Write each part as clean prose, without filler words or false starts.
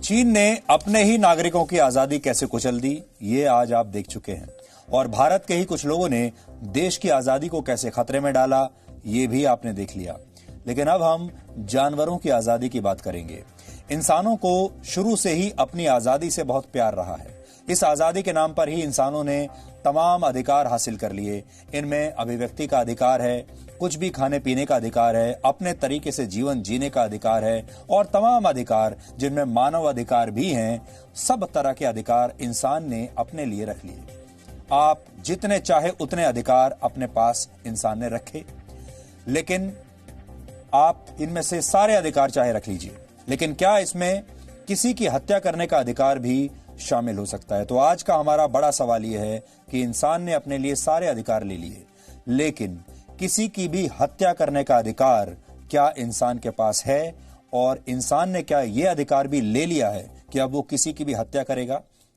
चीन ने अपने ही नागरिकों की आजादी कैसे कुचल दी, ये आज आप देख चुके हैं। और भारत के ही कुछ लोगों ने देश की आजादी को कैसे खतरे में डाला, ये भी आपने देख लिया। लेकिन अब हम जानवरों की आजादी की बात करेंगे। इंसानों को शुरू से ही अपनी आजादी से बहुत प्यार रहा है। इस आजादी के नाम पर ही इंसानों ने तमाम अधिकार हासिल कर लिए। इनमें अभिव्यक्ति का अधिकार है, कुछ भी खाने पीने का अधिकार है, अपने तरीके से जीवन जीने का अधिकार है और तमाम अधिकार जिनमें मानव अधिकार भी हैं, सब तरह के अधिकार इंसान ने अपने लिए रख लिए। आप जितने चाहे उतने अधिकार अपने पास इंसान ने रखे, लेकिन आप इनमें से सारे अधिकार चाहे रख लीजिए, लेकिन क्या इसमें किसी की हत्या करने का अधिकार भी शामिल हो सकता है? तो आज का हमारा बड़ा सवाल यह है कि इंसान ने अपने लिए सारे अधिकार ले लिए, लेकिन किसी की भी हत्या करने का अधिकार क्या इंसान के पास है? और इंसान ने क्या यह अधिकार भी ले लिया है कि अब वो किसी की भी हत्या करेगा?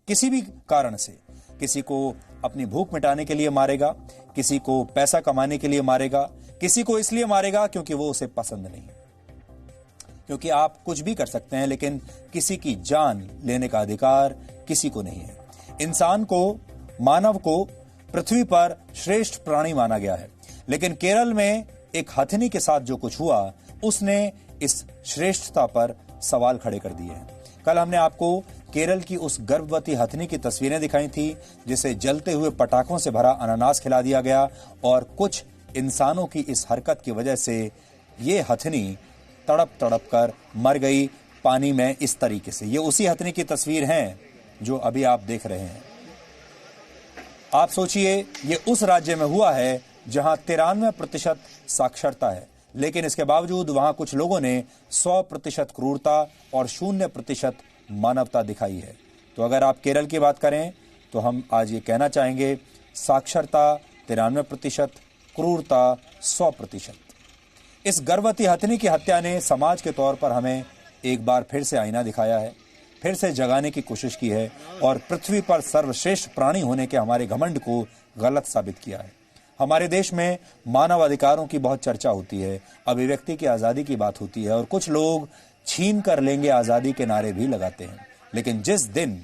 किसी भी कारण से किसी को अपनी भूख मिटाने के लिए मारेगा, किसी को पैसा कमाने के लिए मारेगा, किसी को इसलिए मारेगा क्योंकि वो उसे पसंद नहीं। क्योंकि आप कुछ भी कर सकते हैं, लेकिन किसी की जान लेने का अधिकार किसी को नहीं है। इंसान को, मानव को पृथ्वी पर श्रेष्ठ प्राणी माना गया है, लेकिन केरल में एक हथिनी के साथ जो कुछ हुआ, उसने इस श्रेष्ठता पर सवाल खड़े कर दिए हैं। कल हमने आपको केरल की उस गर्भवती हथिनी की तस्वीरें दिखाई थी, जिसे जलते हुए पटाखों से भरा अनानास खिला दिया गया, और कुछ इंसानों की इस हरकत की वजह से ये हथिनी तड़प तड़प कर मर गई पानी में इस तरीके से। ये उसी हथिनी की तस्वीर हैं जो अभी आप देख रहे हैं। आप सोचिए, ये उस राज्य में हुआ है जहां 93% साक्षरता है, लेकिन इसके बावजूद वहां कुछ लोगों ने 100% क्रूरता और 0% मानवता दिखाई है। तो अगर आप केरल की बात करें तो हम आज ये कहना चाहेंगे, साक्षरता 93%, क्रूरता 100%। इस गर्भवती हथिनी की हत्या ने समाज के तौर पर हमें एक बार फिर से आईना दिखाया है, फिर से जगाने की कोशिश की है और पृथ्वी पर सर्वश्रेष्ठ प्राणी होने के हमारे घमंड को गलत साबित किया है। हमारे देश में मानव अधिकारों की बहुत चर्चा होती है, अभिव्यक्ति की आज़ादी की बात होती है और कुछ लोग छीन कर लेंगे आज़ादी के नारे भी लगाते हैं। लेकिन जिस दिन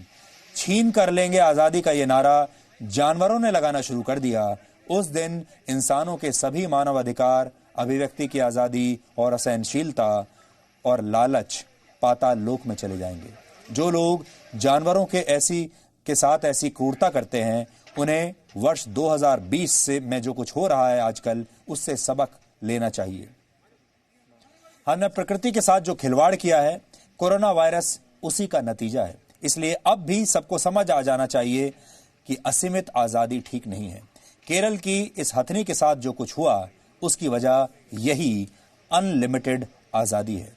छीन कर लेंगे आज़ादी का ये नारा जानवरों ने लगाना शुरू कर दिया, उस दिन इंसानों के सभी मानव अधिकार, अभिव्यक्ति की आज़ादी और असहनशीलता और लालच पाताल लोक में चले जाएंगे। जो लोग जानवरों के साथ ऐसी क्रूरता करते हैं, उन्हें वर्ष 2020 से में जो कुछ हो रहा है आजकल, उससे सबक लेना चाहिए। हमने प्रकृति के साथ जो खिलवाड़ किया है, कोरोना वायरस उसी का नतीजा है। इसलिए अब भी सबको समझ आ जाना चाहिए कि असीमित आज़ादी ठीक नहीं है। केरल की इस हथिनी के साथ जो कुछ हुआ, उसकी वजह यही अनलिमिटेड आज़ादी है,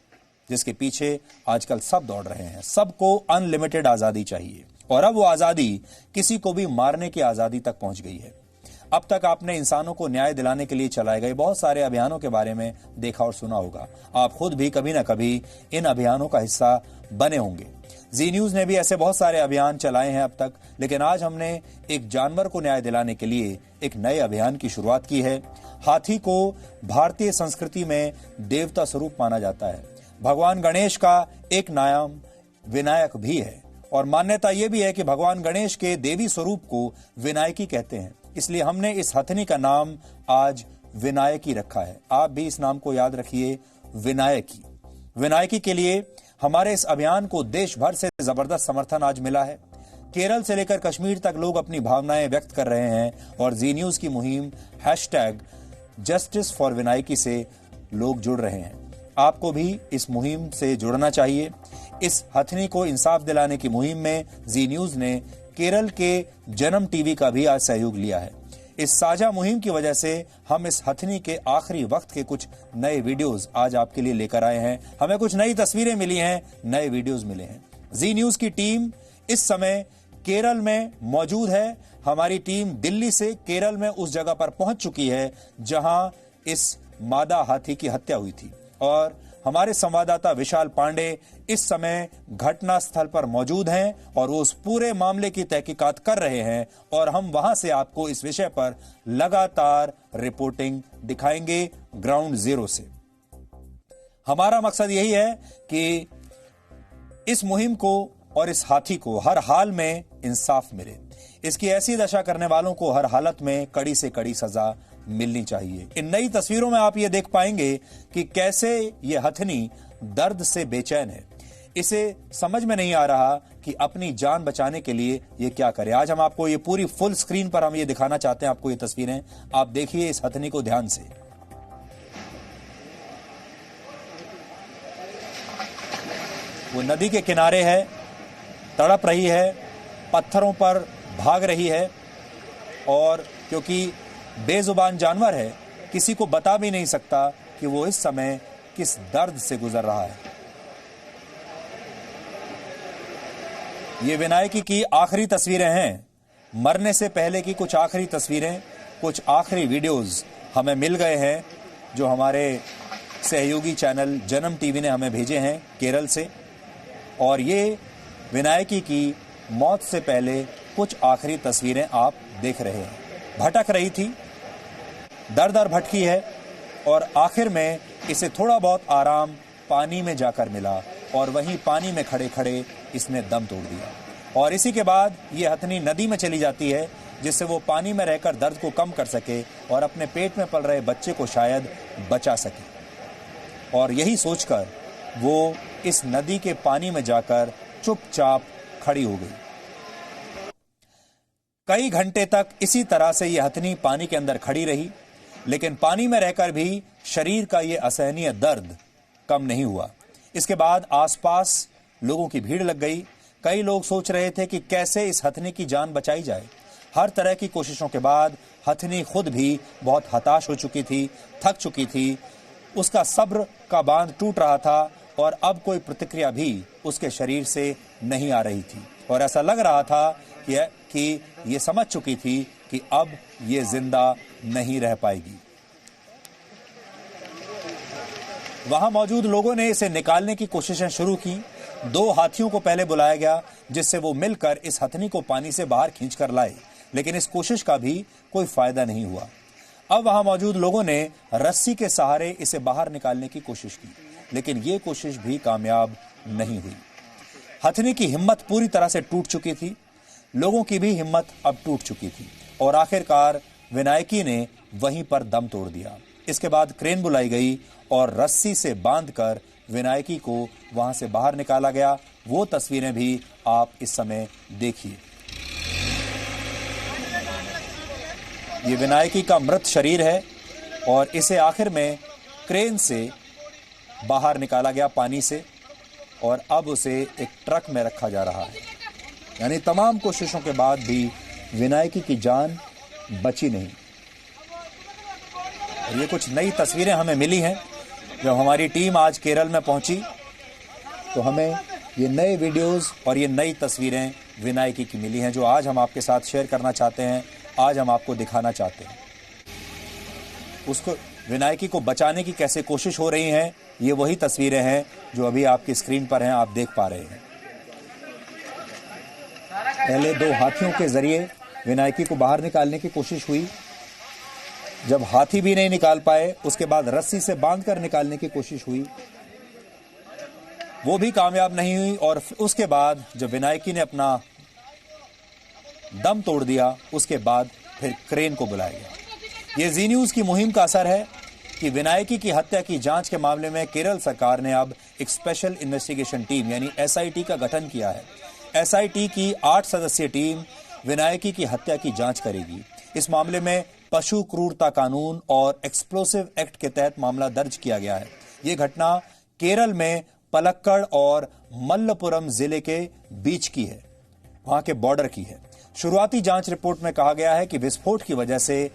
जिसके पीछे आजकल सब दौड़ रहे हैं। सबको अनलिमिटेड आज़ादी चाहिए और अब वो आज़ादी किसी को भी मारने की आज़ादी तक पहुंच गई है। अब तक आपने इंसानों को न्याय दिलाने के लिए चलाए गए बहुत सारे अभियानों के बारे में देखा और सुना होगा। आप खुद भी कभी ना कभी इन अभियानों का हिस्सा बने होंगे। जी न्यूज़ ने भी ऐसे बहुत सारे अभियान चलाए हैं अब तक, लेकिन आज हमने एक जानवर को न्याय दिलाने के लिए एक नए अभियान की शुरुआत की है। हाथी को भारतीय संस्कृति में देवता स्वरूप माना जाता है। भगवान गणेश का एक नाम विनायक भी है और मान्यता यह भी है कि भगवान गणेश के देवी स्वरूप को विनायकी कहते हैं। इसलिए हमने इस हथिनी का नाम आज विनायकी रखा है। आप भी इस नाम को याद रखिए, विनायकी। विनायकी के लिए हमारे इस अभियान को देश भर से जबरदस्त समर्थन आज मिला है। केरल से लेकर कश्मीर तक लोग अपनी भावनाएं व्यक्त कर रहे हैं और जी न्यूज़ की मुहिम #जस्टिस फॉर विनायकी से लोग जुड़ रहे हैं। आपको भी इस मुहिम से जुड़ना चाहिए। इस हथिनी को इंसाफ दिलाने की मुहिम में जी न्यूज़ ने केरल के जन्म टीवी का भी आज सहयोग लिया है। इस साझा मुहिम की वजह से हम इस हथिनी के आखिरी वक्त के कुछ नए वीडियोस आज आपके लिए लेकर आए हैं। हमें कुछ नई तस्वीरें मिली हैं, नए वीडियोस मिले हैं। जी न्यूज़ की टीम इस समय केरल में मौजूद है। हमारी टीम दिल्ली से केरल में उस जगह पर पहुंच चुकी है जहां इस मादा हाथी की हत्या हुई थी और हमारे संवाददाता विशाल पांडे इस समय घटना स्थल पर मौजूद हैं और वो उस पूरे मामले की तहकीकात कर रहे हैं और हम वहां से आपको इस विषय पर लगातार रिपोर्टिंग दिखाएंगे ग्राउंड जीरो से। हमारा मकसद यही है कि इस मुहिम को और इस हाथी को हर हाल में इंसाफ मिले। इसकी ऐसी दशा करने वालों को हर हालत में कड़ी से कड़ी सजा मिलनी चाहिए। इन नई तस्वीरों में आप ये देख पाएंगे कि कैसे ये हथनी दर्द से बेचैन है। इसे समझ में नहीं आ रहा कि अपनी जान बचाने के लिए ये क्या करे। आज हम आपको ये पूरी फुल स्क्रीन पर हम ये दिखाना चाहते हैं, आपको ये तस्वीरें। आप देखिए इस हथनी को ध्यान से। वो नदी के किनारे है, तड़प रही है, पत्थरों पर भाग रही है और क्योंकि बेजुबान जानवर है, किसी को बता भी नहीं सकता कि वो इस समय किस दर्द से गुजर रहा है। ये विनायकी की आखिरी तस्वीरें हैं। मरने से पहले की कुछ आखिरी तस्वीरें, कुछ आखिरी वीडियोस हमें मिल गए हैं जो हमारे सहयोगी चैनल जन्म टीवी ने हमें भेजे हैं केरल से। और ये विनायकी की मौत से पहले कुछ आखिरी तस्वीरें आप देख रहे हैं। भटक रही थी, दर दर भटकी है और आखिर में इसे थोड़ा बहुत आराम पानी में जाकर मिला और वहीं पानी में खड़े खड़े इसने दम तोड़ दिया। और इसी के बाद ये हथनी नदी में चली जाती है, जिससे वो पानी में रहकर दर्द को कम कर सके और अपने पेट में पल रहे बच्चे को शायद बचा सके। और यही सोचकर वो इस नदी के पानी में जाकर चुपचाप खड़ी हो गई। कई घंटे तक इसी तरह से ये हथनी पानी के अंदर खड़ी रही, लेकिन पानी में रहकर भी शरीर का ये असहनीय दर्द कम नहीं हुआ। इसके बाद आसपास लोगों की भीड़ लग गई। कई लोग सोच रहे थे कि कैसे इस हथनी की जान बचाई जाए। हर तरह की कोशिशों के बाद हथनी खुद भी बहुत हताश हो चुकी थी, थक चुकी थी। उसका सब्र का बांध टूट रहा था और अब कोई प्रतिक्रिया भी उसके शरीर से नहीं आ रही थी और ऐसा लग रहा था कि ये समझ चुकी थी कि अब ये जिंदा नहीं रह पाएगी। वहां मौजूद लोगों ने इसे निकालने की कोशिशें शुरू की। 2 हाथियों को पहले बुलाया गया जिससे वो मिलकर इस हथनी को पानी से बाहर खींचकर लाए, लेकिन इस कोशिश का भी कोई फायदा नहीं हुआ। अब वहां मौजूद लोगों ने रस्सी के सहारे इसे बाहर निकालने की कोशिश की, लेकिन ये कोशिश भी कामयाब नहीं हुई। हथनी की हिम्मत पूरी तरह से टूट चुकी थी, लोगों की भी हिम्मत अब टूट चुकी थी और आखिरकार विनायकी ने वहीं पर दम तोड़ दिया। इसके बाद क्रेन बुलाई गई और रस्सी से बांधकर विनायकी को वहां से बाहर निकाला गया। वो तस्वीरें भी आप इस समय देखिए। ये विनायकी का मृत शरीर है और इसे आखिर में क्रेन से बाहर निकाला गया पानी से और अब उसे एक ट्रक में रखा जा रहा है। यानी तमाम कोशिशों के बाद भी विनायकी की जान बची नहीं। और ये कुछ नई तस्वीरें हमें मिली हैं। जब हमारी टीम आज केरल में पहुंची तो हमें ये नए वीडियोस और ये नई तस्वीरें विनायकी की मिली हैं, जो आज हम आपके साथ शेयर करना चाहते हैं, आज हम आपको दिखाना चाहते हैं। उसको विनायकी को बचाने की कैसे कोशिश हो रही हैं, ये वही तस्वीरें हैं जो अभी आपकी स्क्रीन पर हैं, आप देख पा रहे हैं। पहले 2 हाथियों के जरिए विनायकी को बाहर निकालने की कोशिश हुई। जब हाथी भी नहीं निकाल पाए, उसके बाद रस्सी से बांधकर निकालने की कोशिश हुई, वो भी कामयाब नहीं हुई। और उसके बाद जब विनायकी ने अपना दम तोड़ दिया, उसके बाद फिर क्रेन को बुलाया गया। ये जी न्यूज की मुहिम का असर है कि विनायकी की हत्या की जांच के मामले में केरल सरकार ने अब एक स्पेशल इन्वेस्टिगेशन टीम यानी SIT का गठन किया है। SIT की 8 सदस्यीय टीम विनायकी की हत्या की जांच करेगी। इस मामले में पशु क्रूरता कानून और एक्सप्लोसिव एक्ट के तहत मामला दर्ज किया गया है। ये घटना केरल में पलक्कड़ और मल्लपुरम जिले के बीच की है, वहां के बॉर्डर की है। शुरुआती जांच रिपोर्ट में कहा गया है कि विस्फोट की वजह से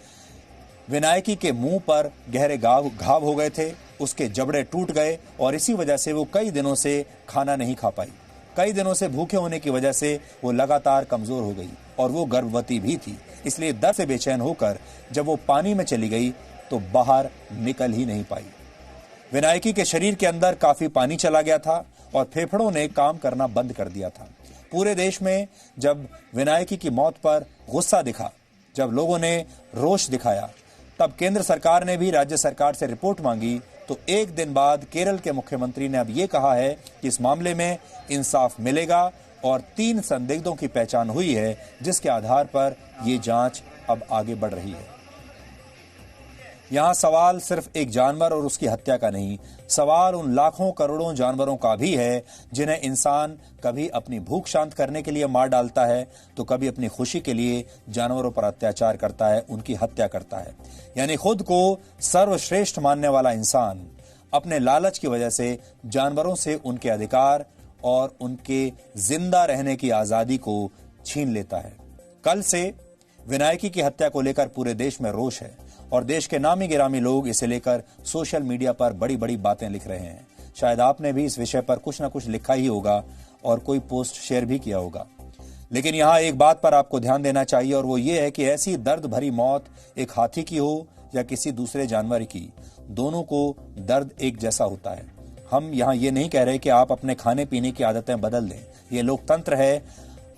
विनायकी के मुंह पर गहरे घाव हो गए थे, उसके जबड़े टूट गए और इसी वजह से वो कई दिनों से खाना नहीं खा पाई। कई दिनों से भूखे होने की वजह से वो लगातार कमजोर हो गई और वो गर्भवती भी थी। इसलिए दर्द से बेचैन होकर जब वो पानी में चली गई तो बाहर निकल ही नहीं पाई। विनायकी के शरीर के अंदर काफी पानी चला गया था और फेफड़ों ने काम करना बंद कर दिया था। पूरे देश में जब विनायकी की मौत पर गुस्सा दिखा, जब लोगों ने रोष दिखाया, तब केंद्र सरकार ने भी राज्य सरकार से रिपोर्ट मांगी तो एक दिन बाद केरल के मुख्यमंत्री ने अब यह कहा है कि इस मामले में इंसाफ मिलेगा और 3 संदिग्धों की पहचान हुई है, जिसके आधार पर यह जांच अब आगे बढ़ रही है। यहां सवाल सिर्फ एक जानवर और उसकी हत्या का नहीं, सवाल उन लाखों करोड़ों जानवरों का भी है जिन्हें इंसान कभी अपनी भूख शांत करने के लिए मार डालता है तो कभी अपनी खुशी के लिए जानवरों पर अत्याचार करता है, उनकी हत्या करता है। यानी खुद को सर्वश्रेष्ठ मानने वाला इंसान अपने लालच की वजह से जानवरों से उनके अधिकार और उनके जिंदा रहने की आजादी को छीन लेता है। कल से विनायकी की हत्या को लेकर पूरे देश में रोष है और देश के नामी गिरामी लोग इसे लेकर सोशल मीडिया पर बड़ी बड़ी बातें लिख रहे हैं। शायद आपने भी इस विषय पर कुछ ना कुछ लिखा ही होगा और कोई पोस्ट शेयर भी किया होगा। लेकिन यहां एक बात पर आपको ध्यान देना चाहिए और वो ये है कि ऐसी दर्द भरी मौत एक हाथी की हो या किसी दूसरे जानवर की, दोनों को दर्द एक जैसा होता है। हम यहां ये नहीं कह रहे कि आप अपने खाने पीने की आदतें बदल दें, ये लोकतंत्र है,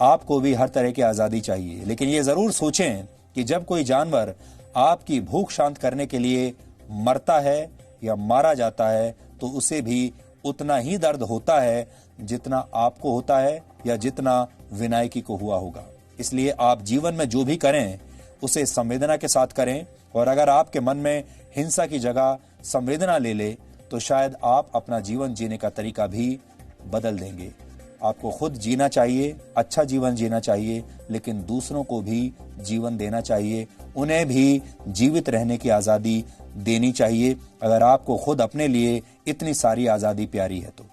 आपको भी हर तरह की आजादी चाहिए। लेकिन ये जरूर सोचें कि जब कोई जानवर आपकी भूख शांत करने के लिए मरता है या मारा जाता है तो उसे भी उतना ही दर्द होता है जितना आपको होता है या जितना विनायकी को हुआ होगा। इसलिए आप जीवन में जो भी करें उसे संवेदना के साथ करें और अगर आपके मन में हिंसा की जगह संवेदना ले ले तो शायद आप अपना जीवन जीने का तरीका भी बदल देंगे। आपको खुद जीना चाहिए, अच्छा जीवन जीना चाहिए, लेकिन दूसरों को भी जीवन देना चाहिए, उन्हें भी जीवित रहने की आजादी देनी चाहिए अगर आपको खुद अपने लिए इतनी सारी आजादी प्यारी है तो।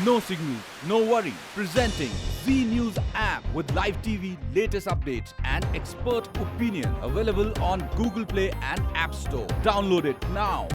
No signal, no worry. Presenting Z News app with live TV, latest updates and expert opinion. Available on Google Play and App Store. Download it now.